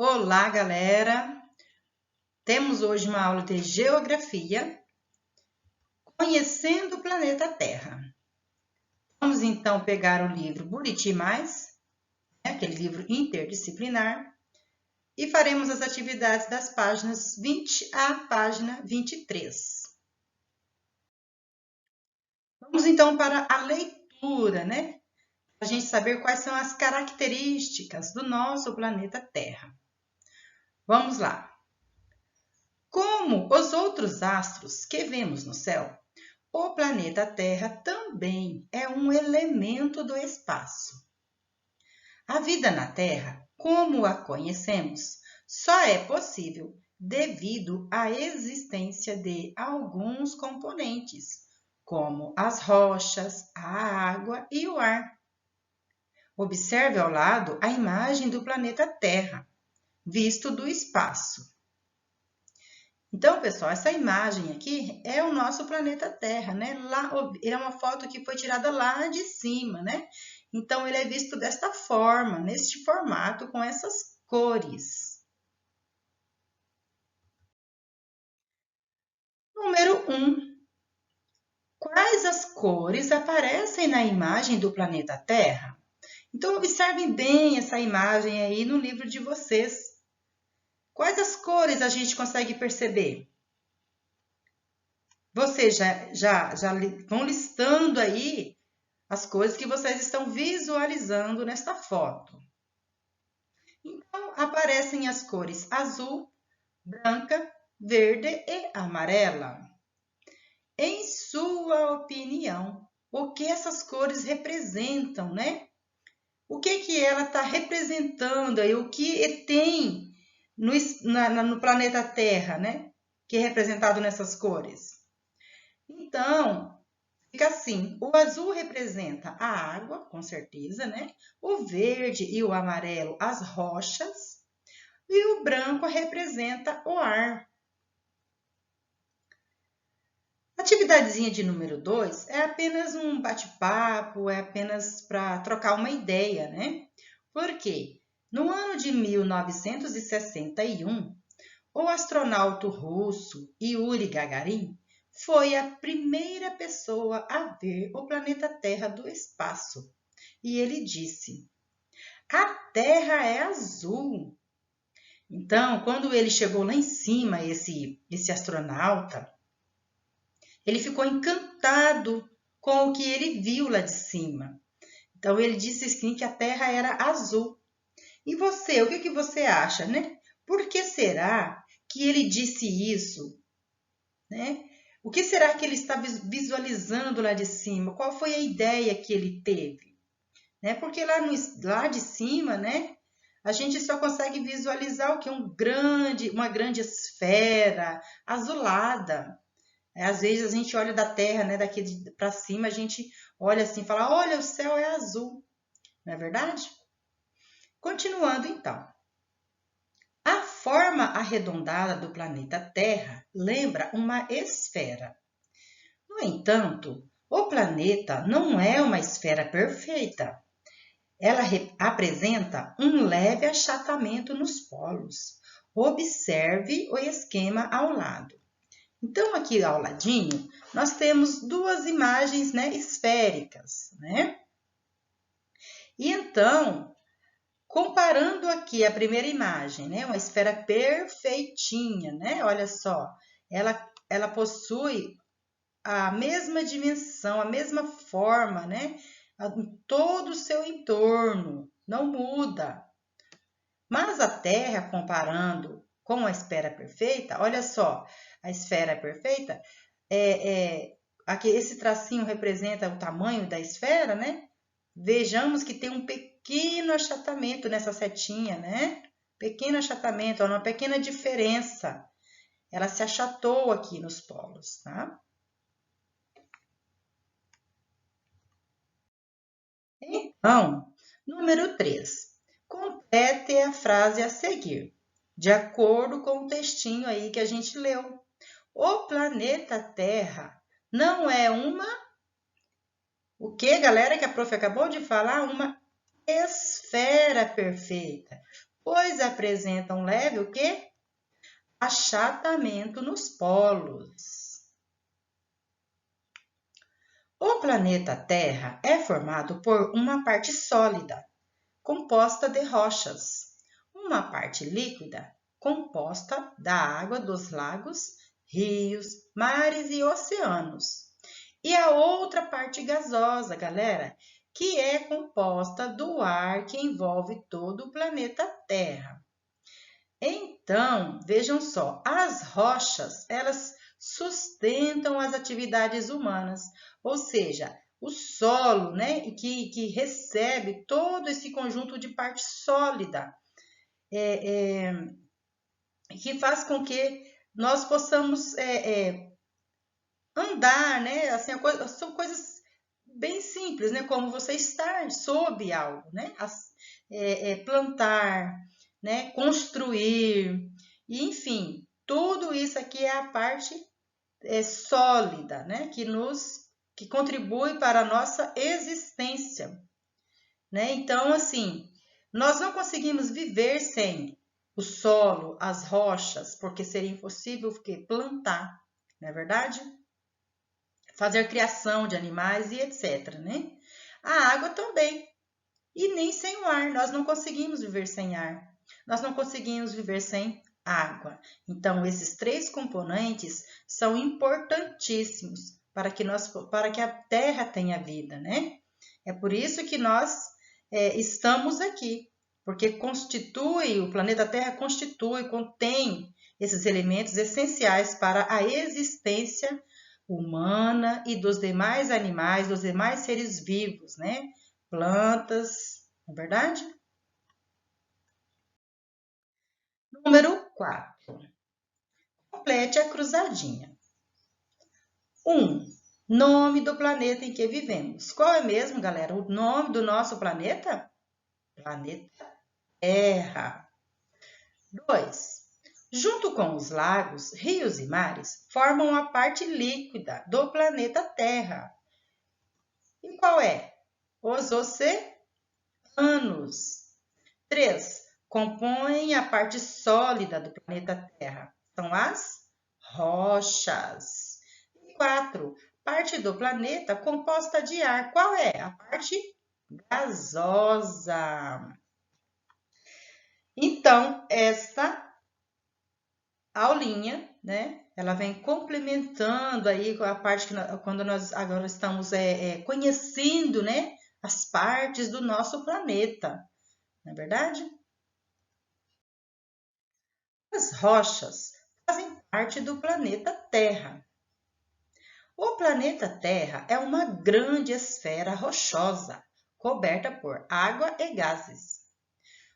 Olá, galera! Temos hoje uma aula de Geografia, conhecendo o planeta Terra. Vamos então pegar o livro Buriti Mais, aquele livro interdisciplinar, e faremos as atividades das páginas 20 à página 23. Vamos então para a leitura, para a gente saber quais são as características do nosso planeta Terra. Vamos lá! Como os outros astros que vemos no céu, o planeta Terra também é um elemento do espaço. A vida na Terra, como a conhecemos, só é possível devido à existência de alguns componentes, como as rochas, a água e o ar. Observe ao lado a imagem do planeta Terra, visto do espaço. Então, pessoal, essa imagem aqui é o nosso planeta Terra, Ele é uma foto que foi tirada lá de cima, Então, ele é visto desta forma, neste formato, com essas cores. Número 1. Quais as cores aparecem na imagem do planeta Terra? Então, observem bem essa imagem aí no livro de vocês. Quais as cores a gente consegue perceber? Vocês já vão listando aí as coisas que vocês estão visualizando nesta foto. Então, aparecem as cores azul, branca, verde e amarela. Em sua opinião, o que essas cores representam, O que ela está representando aí? O que tem no planeta Terra, Que é representado nessas cores? Então, fica assim, o azul representa a água, com certeza, O verde e o amarelo, as rochas. E o branco representa o ar. A atividadezinha de número 2 é apenas um bate-papo, é apenas para trocar uma ideia, Porque no ano de 1961, o astronauta russo Yuri Gagarin foi a primeira pessoa a ver o planeta Terra do espaço. E ele disse: "A Terra é azul." Então, quando ele chegou lá em cima, esse astronauta, ele ficou encantado com o que ele viu lá de cima. Então, ele disse assim que a Terra era azul. E você, o que você acha, Por que será que ele disse isso, O que será que ele está visualizando lá de cima? Qual foi a ideia que ele teve? Porque lá de cima, a gente só consegue visualizar o que? Uma grande esfera azulada. Às vezes a gente olha da Terra, daqui para cima, a gente olha assim e fala, olha, o céu é azul. Não é verdade? Continuando então. A forma arredondada do planeta Terra lembra uma esfera. No entanto, o planeta não é uma esfera perfeita. Ela apresenta um leve achatamento nos polos. Observe o esquema ao lado. Então, aqui ao ladinho, nós temos duas imagens esféricas. E então, comparando aqui a primeira imagem, uma esfera perfeitinha, Olha só, ela possui a mesma dimensão, a mesma forma, em todo o seu entorno, não muda. Mas a Terra, comparando com a esfera perfeita, olha só, a esfera perfeita, aqui esse tracinho representa o tamanho da esfera, Vejamos que tem um pequeno achatamento nessa setinha, Pequeno achatamento, uma pequena diferença. Ela se achatou aqui nos polos, tá? Então, número 3. Complete a frase a seguir, de acordo com o textinho aí que a gente leu. O planeta Terra não é uma... O que, galera, que a prof acabou de falar? Uma esfera perfeita. pois apresentam leve o quê? Achatamento nos polos. O planeta Terra é formado por uma parte sólida, composta de rochas, uma parte líquida, composta da água dos lagos, rios, mares e oceanos, e a outra parte gasosa, galera, que é composta do ar que envolve todo o planeta Terra. Então, vejam só, as rochas, elas sustentam as atividades humanas, ou seja, o solo, né, que recebe todo esse conjunto de parte sólida, que faz com que nós possamos andar, né, assim, são coisas bem simples, né, como você estar sob algo, né, plantar, né, construir, e, enfim, tudo isso aqui é a parte sólida, né, que contribui para a nossa existência, né? Então, assim, nós não conseguimos viver sem o solo, as rochas, porque seria impossível plantar, não é verdade? Fazer criação de animais e etc, né? A água também. E nem sem o ar, nós não conseguimos viver sem ar. Nós não conseguimos viver sem água. Então, esses três componentes são importantíssimos para que a Terra tenha vida, né? É por isso que nós estamos aqui, porque o planeta Terra contém esses elementos essenciais para a existência humana e dos demais animais, dos demais seres vivos, né? Plantas, não é verdade? Número 4. Complete a cruzadinha. 1. Nome do planeta em que vivemos. Qual é mesmo, galera? O nome do nosso planeta? Planeta Terra. 2. Junto com os lagos, rios e mares, formam a parte líquida do planeta Terra. E qual é? Os oceanos. 3. Compõem a parte sólida do planeta Terra. São as rochas. 4. Parte do planeta composta de ar. Qual é? A parte gasosa. Então, essa aulinha, né? Ela vem complementando aí com a parte quando nós agora estamos conhecendo, né? As partes do nosso planeta, não é verdade? As rochas fazem parte do planeta Terra. O planeta Terra é uma grande esfera rochosa, coberta por água e gases.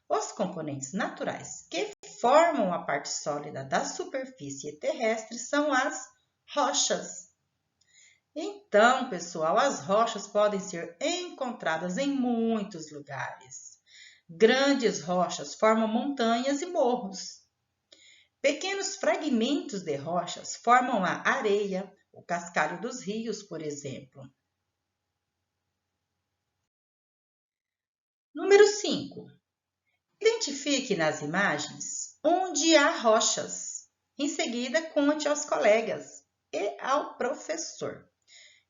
Os componentes naturais que formam a parte sólida da superfície terrestre são as rochas. Então, pessoal, as rochas podem ser encontradas em muitos lugares. Grandes rochas formam montanhas e morros. Pequenos fragmentos de rochas formam a areia, o cascalho dos rios, por exemplo. Número 5. Identifique nas imagens onde há rochas. Em seguida, conte aos colegas e ao professor.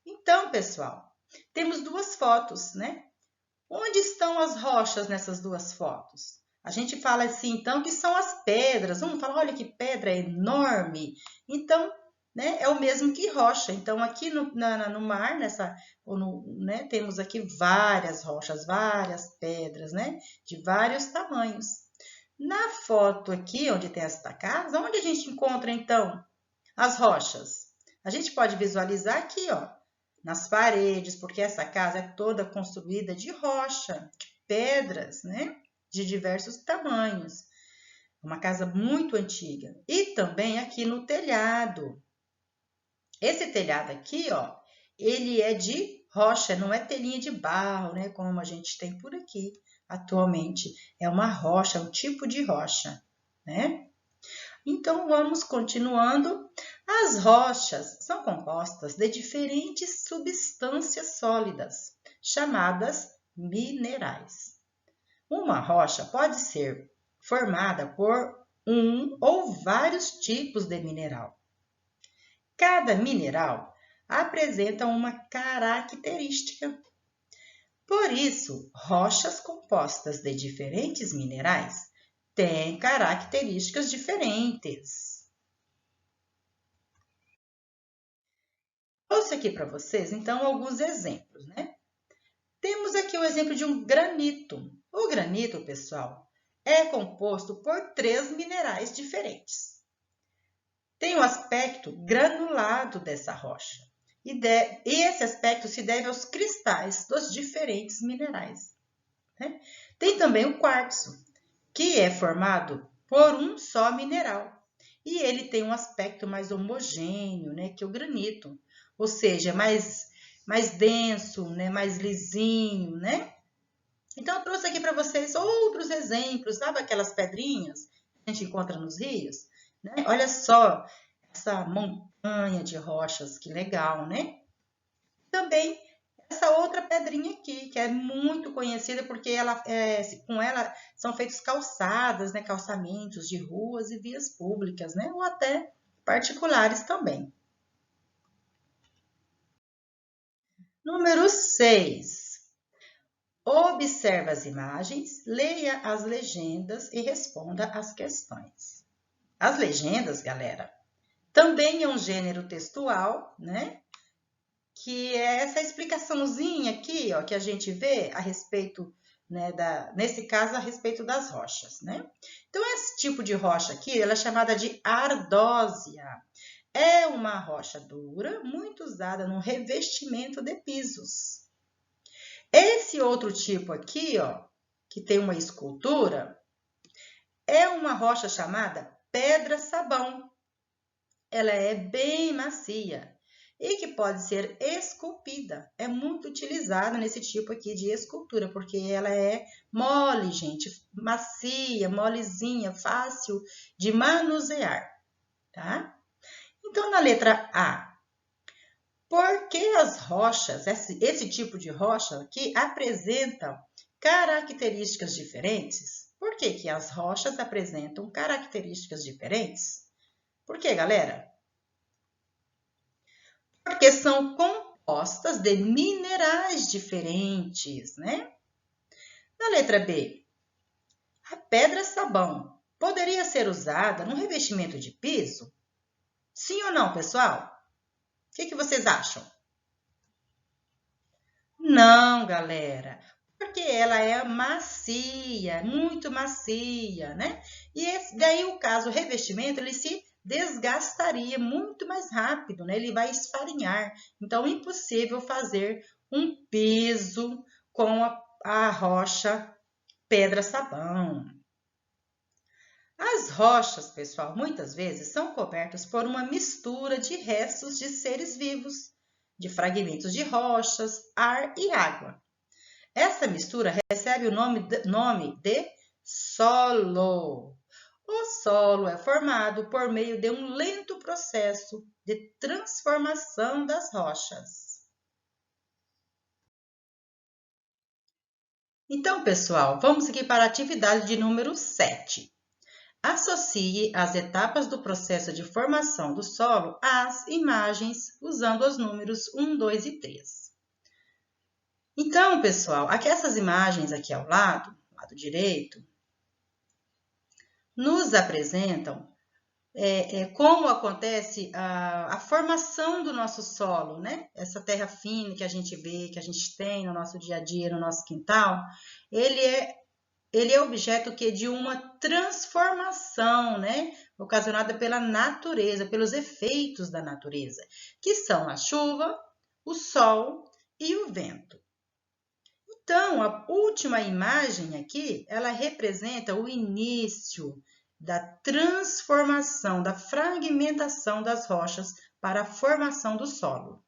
Então, pessoal, temos duas fotos, né? Onde estão as rochas nessas duas fotos? A gente fala assim, então, que são as pedras. Vamos falar, olha que pedra enorme. Então, né, é o mesmo que rocha. Então, aqui no mar, né, temos aqui várias rochas, várias pedras, né, de vários tamanhos. Na foto aqui, onde tem esta casa, onde a gente encontra, então, as rochas? A gente pode visualizar aqui, ó, nas paredes, porque essa casa é toda construída de rocha, de pedras, né? De diversos tamanhos. Uma casa muito antiga. E também aqui no telhado. Esse telhado aqui, ó, ele é de rocha, não é telhinha de barro, né? Como a gente tem por aqui atualmente. É uma rocha, um tipo de rocha, né? Então, vamos continuando. As rochas são compostas de diferentes substâncias sólidas, chamadas minerais. Uma rocha pode ser formada por um ou vários tipos de mineral. Cada mineral apresenta uma característica. Por isso, rochas compostas de diferentes minerais têm características diferentes. Trouxe aqui para vocês, então, alguns exemplos, né? Temos aqui o exemplo de um granito. O granito, pessoal, é composto por 3 minerais diferentes. Tem o aspecto granulado dessa rocha. E esse aspecto se deve aos cristais dos diferentes minerais, né? Tem também o quartzo, que é formado por um só mineral. E ele tem um aspecto mais homogêneo, né, que o granito. Ou seja, mais denso, né, mais lisinho, né? Então, eu trouxe aqui para vocês outros exemplos, sabe aquelas pedrinhas que a gente encontra nos rios? Né? Olha só essa montanha de rochas, que legal, né? Também essa outra pedrinha aqui, que é muito conhecida porque com ela são feitos calçadas, né? Calçamentos de ruas e vias públicas, né? Ou até particulares também. Número 6. Observe as imagens, leia as legendas e responda as questões. As legendas, galera, também é um gênero textual, né? Que é essa explicaçãozinha aqui, ó, que a gente vê a respeito, né, nesse caso, a respeito das rochas, né? Então, esse tipo de rocha aqui, ela é chamada de ardósia. É uma rocha dura, muito usada no revestimento de pisos. Esse outro tipo aqui, ó, que tem uma escultura, é uma rocha chamada pedra-sabão. Ela é bem macia e que pode ser esculpida. É muito utilizada nesse tipo aqui de escultura, porque ela é mole, gente, macia, molezinha, fácil de manusear, tá? Então, na letra A, por que as rochas, esse tipo de rocha aqui, apresentam características diferentes? Por que as rochas apresentam características diferentes? Por quê, galera? Porque são compostas de minerais diferentes, né? Na letra B, a pedra-sabão poderia ser usada no revestimento de piso? Sim ou não, pessoal? O que vocês acham? Não, galera, porque ela é macia, muito macia, né? E daí o caso, o revestimento, ele se desgastaria muito mais rápido, né? Ele vai esfarinhar. Então, é impossível fazer um piso com a rocha pedra-sabão. As rochas, pessoal, muitas vezes são cobertas por uma mistura de restos de seres vivos, de fragmentos de rochas, ar e água. Essa mistura recebe o nome de solo. O solo é formado por meio de um lento processo de transformação das rochas. Então, pessoal, vamos aqui para a atividade de número 7. Associe as etapas do processo de formação do solo às imagens usando os números 1, 2 e 3. Então, pessoal, aqui essas imagens aqui ao lado direito, nos apresentam como acontece a formação do nosso solo, né? Essa terra fina que a gente vê, que a gente tem no nosso dia a dia, no nosso quintal, ele é objeto de uma transformação, né? Ocasionada pela natureza, pelos efeitos da natureza, que são a chuva, o sol e o vento. Então, a última imagem aqui, ela representa o início da transformação, da fragmentação das rochas para a formação do solo.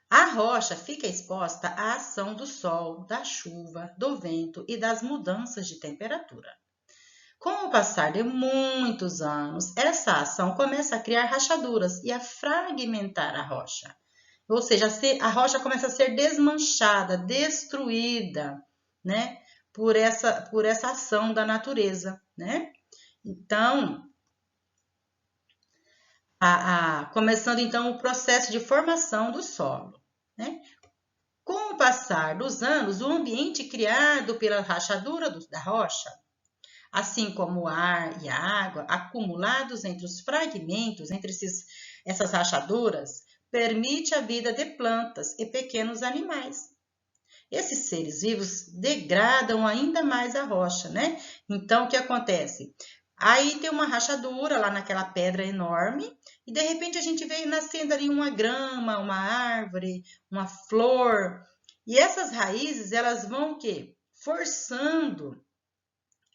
A rocha fica exposta à ação do sol, da chuva, do vento e das mudanças de temperatura. Com o passar de muitos anos, essa ação começa a criar rachaduras e a fragmentar a rocha. Ou seja, a rocha começa a ser desmanchada, destruída, né? por essa ação da natureza, né? Então, começando então o processo de formação do solo, né? Com o passar dos anos, o ambiente criado pela rachadura da rocha, assim como o ar e a água acumulados entre os fragmentos, entre essas rachaduras, permite a vida de plantas e pequenos animais. Esses seres vivos degradam ainda mais a rocha, né? Então, o que acontece? Aí tem uma rachadura lá naquela pedra enorme e de repente a gente vê nascendo ali uma grama, uma árvore, uma flor. E essas raízes, elas vão o quê? Forçando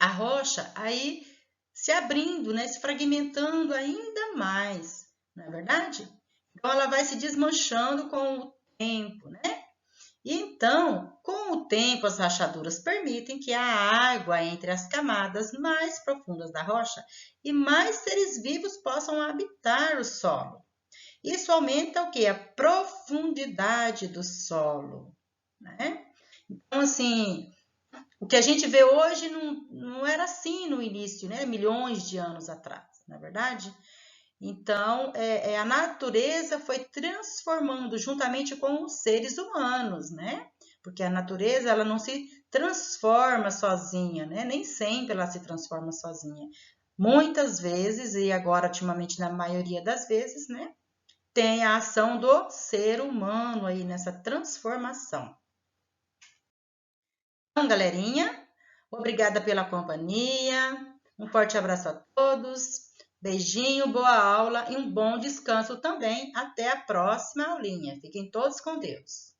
a rocha aí se abrindo, né? Se fragmentando ainda mais, não é verdade? Então ela vai se desmanchando com o tempo, né? E então, com o tempo, as rachaduras permitem que a água entre as camadas mais profundas da rocha e mais seres vivos possam habitar o solo. Isso aumenta o quê? A profundidade do solo, né? Então, assim, o que a gente vê hoje não era assim no início, né? Milhões de anos atrás, não é verdade? Então, a natureza foi transformando juntamente com os seres humanos, né? Porque a natureza, ela não se transforma sozinha, né? Nem sempre ela se transforma sozinha. Muitas vezes, e agora, ultimamente, na maioria das vezes, né? Tem a ação do ser humano aí nessa transformação. Então, galerinha, obrigada pela companhia. Um forte abraço a todos. Beijinho, boa aula e um bom descanso também. Até a próxima aulinha. Fiquem todos com Deus.